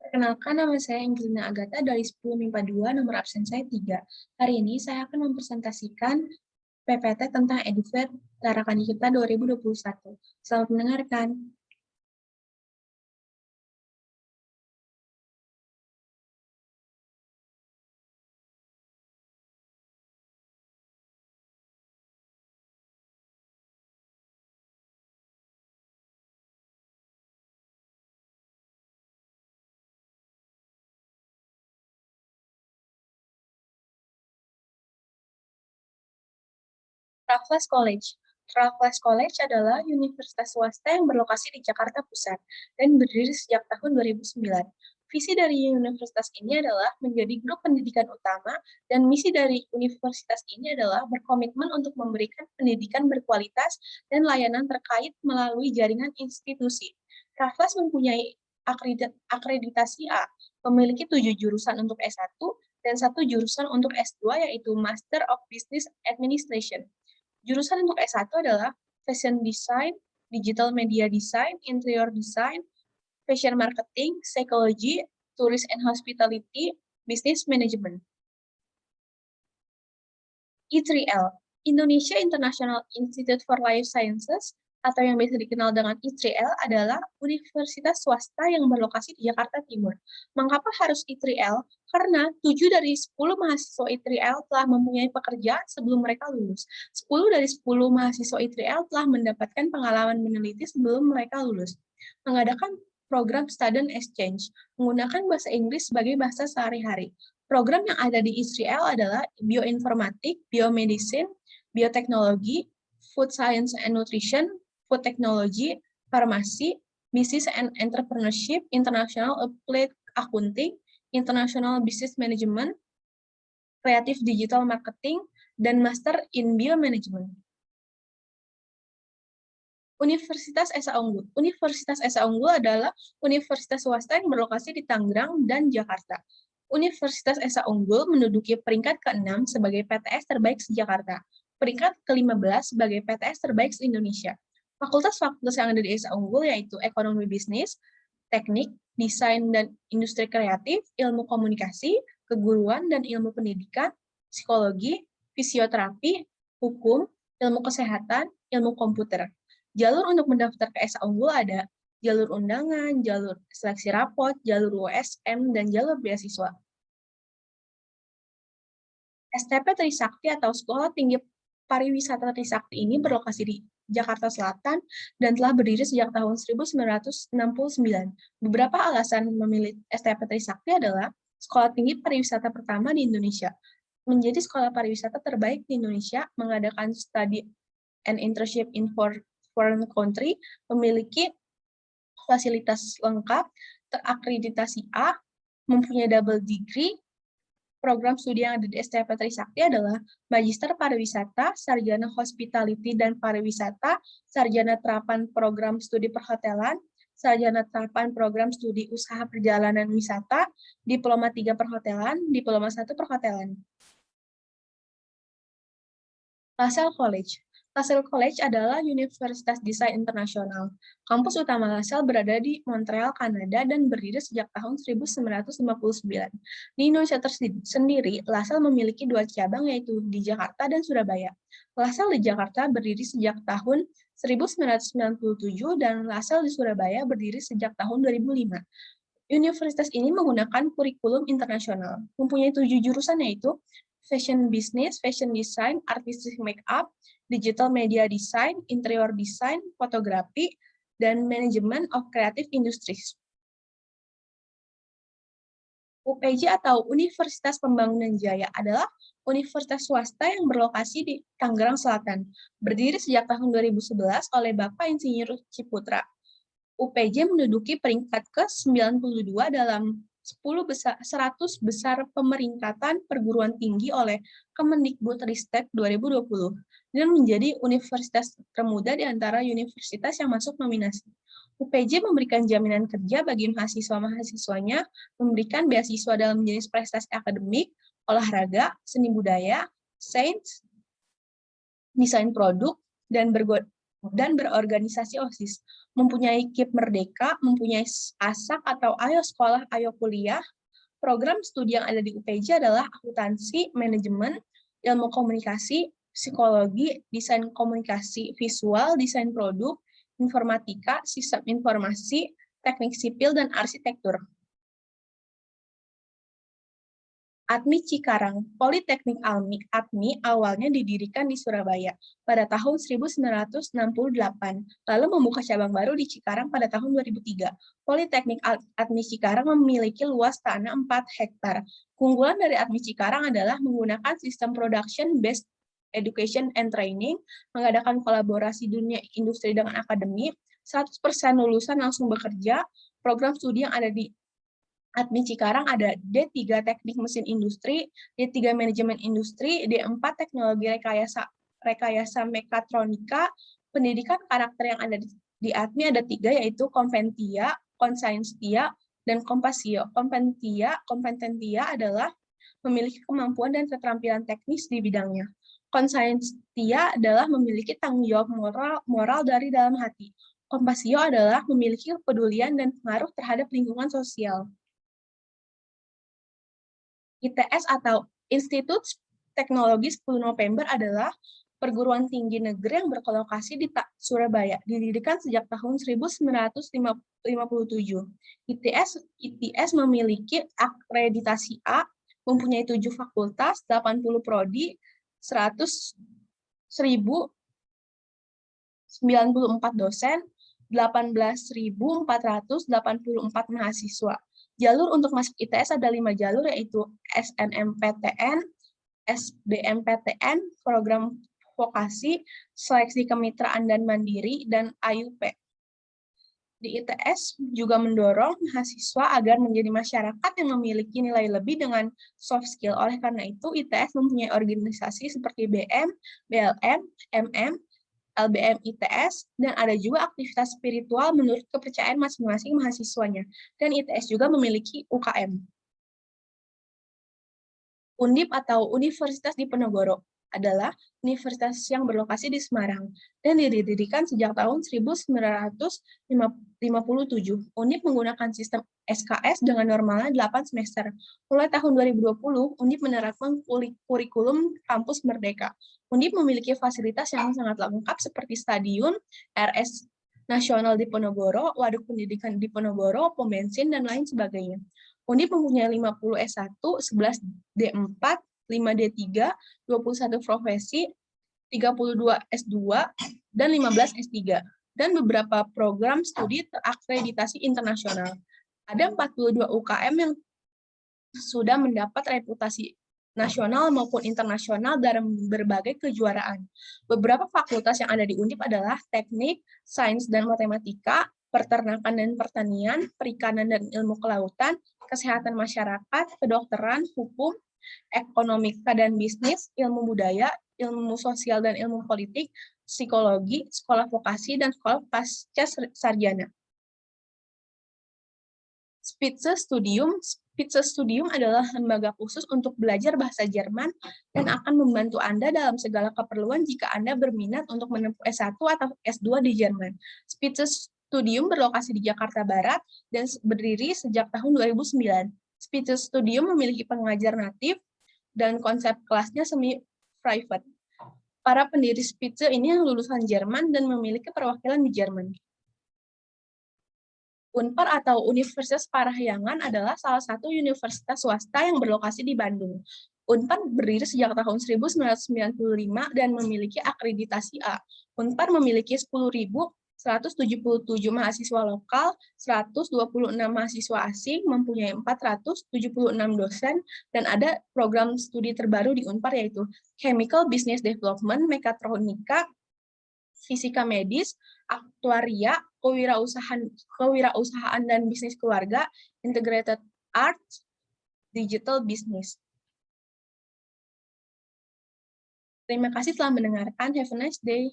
Perkenalkan, nama saya Angelina Agatha dari 10 MIPA 2, nomor absen saya 3. Hari ini saya akan mempresentasikan PPT tentang Edufair Tarakan Kita 2021. Selamat mendengarkan. Raffles College. Raffles College adalah universitas swasta yang berlokasi di Jakarta Pusat dan berdiri sejak tahun 2009. Visi dari universitas ini adalah menjadi grup pendidikan utama, dan misi dari universitas ini adalah berkomitmen untuk memberikan pendidikan berkualitas dan layanan terkait melalui jaringan institusi. Raffles mempunyai akreditasi A, memiliki 7 jurusan untuk S1 dan 1 jurusan untuk S2, yaitu Master of Business Administration. Jurusan untuk S1 adalah Fashion Design, Digital Media Design, Interior Design, Fashion Marketing, Psychology, Tourist and Hospitality, Business Management. I3L, Indonesia International Institute for Life Sciences, atau yang biasa dikenal dengan I3L, adalah universitas swasta yang berlokasi di Jakarta Timur. Mengapa harus I3L? Karena 7 dari 10 mahasiswa I3L telah mempunyai pekerjaan sebelum mereka lulus. 10 dari 10 mahasiswa I3L telah mendapatkan pengalaman meneliti sebelum mereka lulus. Mengadakan program student exchange, menggunakan bahasa Inggris sebagai bahasa sehari-hari. Program yang ada di I3L adalah bioinformatik, biomedicine, bioteknologi, food science and nutrition, food technology, farmasi, business and entrepreneurship, international applied accounting, international business management, creative digital marketing, dan master in biomanagement. Universitas Esa Unggul. Universitas Esa Unggul adalah universitas swasta yang berlokasi di Tangerang dan Jakarta. Universitas Esa Unggul menduduki peringkat ke-6 sebagai PTS terbaik se-Jakarta, peringkat ke-15 sebagai PTS terbaik se-Indonesia. Fakultas-fakultas yang ada di Esa Unggul yaitu Ekonomi Bisnis, Teknik, Desain dan Industri Kreatif, Ilmu Komunikasi, Keguruan dan Ilmu Pendidikan, Psikologi, Fisioterapi, Hukum, Ilmu Kesehatan, Ilmu Komputer. Jalur untuk mendaftar ke Esa Unggul ada jalur undangan, jalur seleksi rapot, jalur USM, dan jalur beasiswa. STP Trisakti atau Sekolah Tinggi Pariwisata Trisakti ini berlokasi di Jakarta Selatan dan telah berdiri sejak tahun 1969. Beberapa alasan memilih STP Trisakti adalah Sekolah Tinggi Pariwisata pertama di Indonesia, menjadi sekolah pariwisata terbaik di Indonesia, mengadakan study and internship in foreign country, memiliki fasilitas lengkap, terakreditasi A, mempunyai double degree. Program studi yang ada di STP Trisakti adalah Magister Pariwisata, Sarjana Hospitality dan Pariwisata, Sarjana Terapan Program Studi Perhotelan, Sarjana Terapan Program Studi Usaha Perjalanan Wisata, Diploma 3 Perhotelan, Diploma 1 Perhotelan. LaSalle College. LaSalle College adalah Universitas Desain Internasional. Kampus utama LaSalle berada di Montreal, Kanada, dan berdiri sejak tahun 1959. Di Indonesia sendiri, LaSalle memiliki 2 cabang, yaitu di Jakarta dan Surabaya. LaSalle di Jakarta berdiri sejak tahun 1997, dan LaSalle di Surabaya berdiri sejak tahun 2005. Universitas ini menggunakan kurikulum internasional, mempunyai 7 jurusan, yaitu Fashion Business, Fashion Design, Artistic Makeup, Digital Media Design, Interior Design, Fotografi, dan Management of Creative Industries. UPJ atau Universitas Pembangunan Jaya adalah universitas swasta yang berlokasi di Tangerang Selatan, berdiri sejak tahun 2011 oleh Bapak Insinyur Ciputra. UPJ menduduki peringkat ke-92 dalam 100 besar pemeringkatan perguruan tinggi oleh Kemendikbudristek 2020 dan menjadi universitas termuda di antara universitas yang masuk nominasi. UPJ memberikan jaminan kerja bagi mahasiswa-mahasiswanya, memberikan beasiswa dalam jenis prestasi akademik, olahraga, seni budaya, sains, desain produk, dan dan berorganisasi OSIS, mempunyai KIP Merdeka, mempunyai ASAK atau Ayo Sekolah, Ayo Kuliah. Program studi yang ada di UPJ adalah akuntansi, manajemen, ilmu komunikasi, psikologi, desain komunikasi visual, desain produk, informatika, sistem informasi, teknik sipil, dan arsitektur. ATMI Cikarang, Politeknik ATMI awalnya didirikan di Surabaya pada tahun 1968, lalu membuka cabang baru di Cikarang pada tahun 2003. Politeknik ATMI Cikarang memiliki luas tanah 4 hektar. Keunggulan dari ATMI Cikarang adalah menggunakan sistem production-based education and training, mengadakan kolaborasi dunia industri dengan akademik, 100% lulusan langsung bekerja, program studi yang ada di ATMI Cikarang ada D3 Teknik Mesin Industri, D3 Manajemen Industri, D4 Teknologi Rekayasa Mekatronika. Pendidikan karakter yang ada di ATMI ada 3, yaitu Kompetentia, Konsaientia, dan Kompasio. Kompetentia adalah memiliki kemampuan dan keterampilan teknis di bidangnya. Konsaientia adalah memiliki tanggung jawab moral dari dalam hati. Kompasio adalah memiliki kepedulian dan pengaruh terhadap lingkungan sosial. ITS atau Institut Teknologi 10 November adalah perguruan tinggi negeri yang berlokasi di Surabaya, didirikan sejak tahun 1957. ITS memiliki akreditasi A, mempunyai 7 fakultas, 80 prodi, 100.094 dosen, 18.484 mahasiswa. Jalur untuk masuk ITS ada 5 jalur, yaitu SNMPTN, SBMPTN, program vokasi, seleksi kemitraan dan mandiri, dan AUP. Di ITS juga mendorong mahasiswa agar menjadi masyarakat yang memiliki nilai lebih dengan soft skill. Oleh karena itu, ITS mempunyai organisasi seperti BM, BLM, MM, LBM ITS, dan ada juga aktivitas spiritual menurut kepercayaan masing-masing mahasiswanya. Dan ITS juga memiliki UKM. Undip atau Universitas Diponegoro adalah universitas yang berlokasi di Semarang dan didirikan sejak tahun 1957. Undip menggunakan sistem SKS dengan normalnya 8 semester. Mulai tahun 2020, Undip menerapkan kurikulum kampus merdeka. Undip memiliki fasilitas yang sangat lengkap seperti stadion, RS Nasional Diponegoro, Waduk Pendidikan Diponegoro, pom bensin, dan lain sebagainya. Undip mempunyai 50 S1, 11 D4, 5 D3, 21 profesi, 32 S2, dan 15 S3, dan beberapa program studi terakreditasi internasional. Ada 42 UKM yang sudah mendapat reputasi nasional maupun internasional dalam berbagai kejuaraan. Beberapa fakultas yang ada di Undip adalah Teknik, Sains dan Matematika, Peternakan dan Pertanian, Perikanan dan Ilmu Kelautan, Kesehatan Masyarakat, Kedokteran, Hukum, Ekonomika dan Bisnis, Ilmu Budaya, Ilmu Sosial dan Ilmu Politik, Psikologi, Sekolah Vokasi, dan Sekolah Pasca Sarjana. Spitzenstudium adalah lembaga khusus untuk belajar bahasa Jerman dan akan membantu Anda dalam segala keperluan jika Anda berminat untuk menempuh S1 atau S2 di Jerman. Spitzenstudium berlokasi di Jakarta Barat dan berdiri sejak tahun 2009. Spitzenstudium memiliki pengajar natif dan konsep kelasnya semi-private. Para pendiri Spitze ini yang lulusan Jerman dan memiliki perwakilan di Jerman. Unpar atau Universitas Parahyangan adalah salah satu universitas swasta yang berlokasi di Bandung. Unpar berdiri sejak tahun 1995 dan memiliki akreditasi A. Unpar memiliki 10.177 mahasiswa lokal, 126 mahasiswa asing, mempunyai 476 dosen, dan ada program studi terbaru di Unpar yaitu Chemical Business Development, Mekatronika, Fisika Medis, Aktuaria, Kewirausahaan dan Bisnis Keluarga, Integrated Arts, Digital Business. Terima kasih telah mendengarkan. Have a nice day.